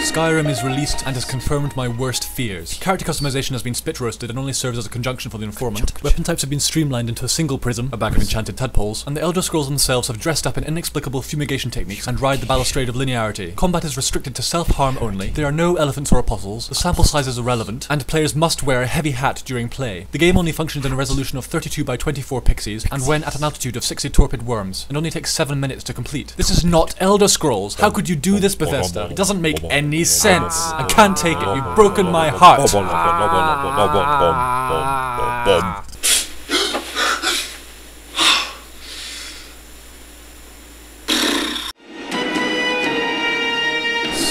Skyrim is released and has confirmed my worst fears. Character customization has been spit roasted and only serves as a conjunction for the informant. Weapon types have been streamlined into a single prism, a bag of enchanted tadpoles, and the Elder Scrolls themselves have dressed up in inexplicable fumigation techniques and ride the balustrade of linearity. Combat is restricted to self-harm only, there are no elephants or apostles, the sample size is irrelevant, and players must wear a heavy hat during play. The game only functions in a resolution of 32 by 24 pixies, and when at an altitude of 60 torpid worms, and only takes 7 minutes to complete. This is not Elder Scrolls. How could you do this, Bethesda? It doesn't make any sense. I can't take it. You've broken my heart.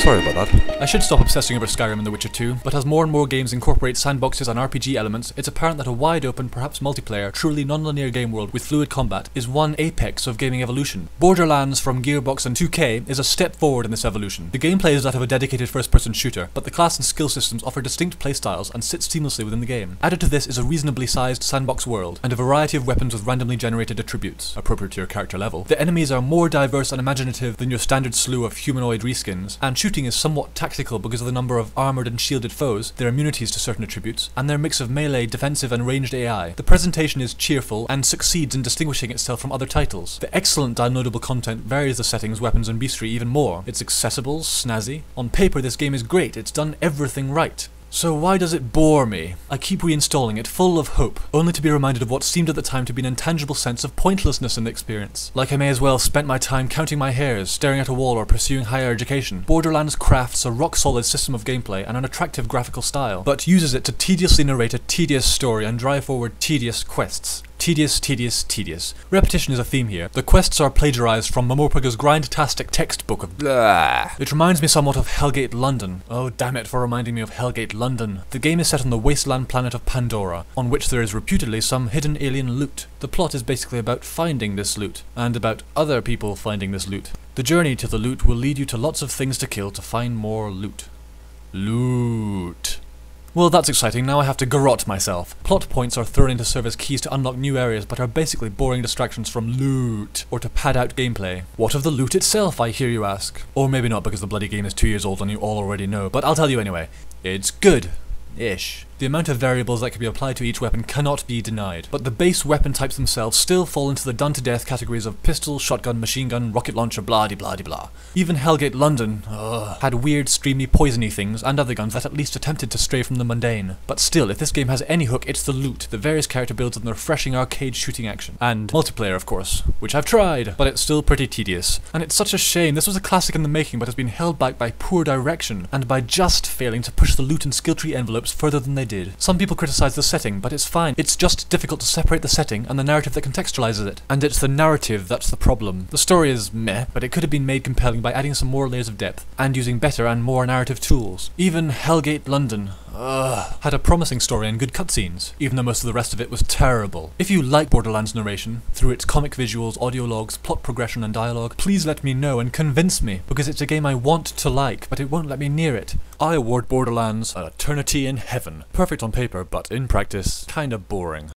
Sorry about that. I should stop obsessing over Skyrim and The Witcher 2, but as more and more games incorporate sandboxes and RPG elements, it's apparent that a wide open, perhaps multiplayer, truly non-linear game world with fluid combat is one apex of gaming evolution. Borderlands from Gearbox and 2K is a step forward in this evolution. The gameplay is that of a dedicated first-person shooter, but the class and skill systems offer distinct playstyles and sit seamlessly within the game. Added to this is a reasonably sized sandbox world, and a variety of weapons with randomly generated attributes, appropriate to your character level. The enemies are more diverse and imaginative than your standard slew of humanoid reskins, and shooting is somewhat tactical because of the number of armoured and shielded foes, their immunities to certain attributes, and their mix of melee, defensive and ranged AI. The presentation is cheerful and succeeds in distinguishing itself from other titles. The excellent downloadable content varies the settings, weapons and beastry even more. It's accessible, snazzy. On paper this game is great, it's done everything right. So why does it bore me? I keep reinstalling it, full of hope, only to be reminded of what seemed at the time to be an intangible sense of pointlessness in the experience. Like I may as well have spent my time counting my hairs, staring at a wall or pursuing higher education. Borderlands crafts a rock-solid system of gameplay and an attractive graphical style, but uses it to tediously narrate a tedious story and drive forward tedious quests. Tedious, tedious, tedious. Repetition is a theme here. The quests are plagiarized from Momopaga's grind-tastic textbook of blah. It reminds me somewhat of Hellgate London. Oh damn it for reminding me of Hellgate London. The game is set on the wasteland planet of Pandora, on which there is reputedly some hidden alien loot. The plot is basically about finding this loot, and about other people finding this loot. The journey to the loot will lead you to lots of things to kill to find more loot. Loot. Well, that's exciting, now I have to garrote myself. Plot points are thrown in to serve as keys to unlock new areas, but are basically boring distractions from loot, or to pad out gameplay. What of the loot itself, I hear you ask? Or maybe not because the bloody game is 2 years old and you all already know, but I'll tell you anyway. It's good. Ish. The amount of variables that can be applied to each weapon cannot be denied, but the base weapon types themselves still fall into the done-to-death categories of pistol, shotgun, machine gun, rocket launcher, blah-de-blah-de-blah. Even Hellgate London, had weird, streamy, poisony things, and other guns that at least attempted to stray from the mundane. But still, if this game has any hook, it's the loot, the various character builds and the refreshing arcade shooting action. And multiplayer, of course, which I've tried, but it's still pretty tedious. And it's such a shame, this was a classic in the making, but has been held back by poor direction, and by just failing to push the loot and skill tree envelopes further than they did. Some people criticize the setting, but it's fine. It's just difficult to separate the setting and the narrative that contextualizes it. And it's the narrative that's the problem. The story is meh, but it could have been made compelling by adding some more layers of depth, and using better and more narrative tools. Even Hellgate London, had a promising story and good cutscenes, even though most of the rest of it was terrible. If you like Borderlands narration, through its comic visuals, audio logs, plot progression and dialogue, please let me know and convince me, because it's a game I want to like, but it won't let me near it. I award Borderlands an eternity in heaven. Perfect on paper, but in practice, kinda boring.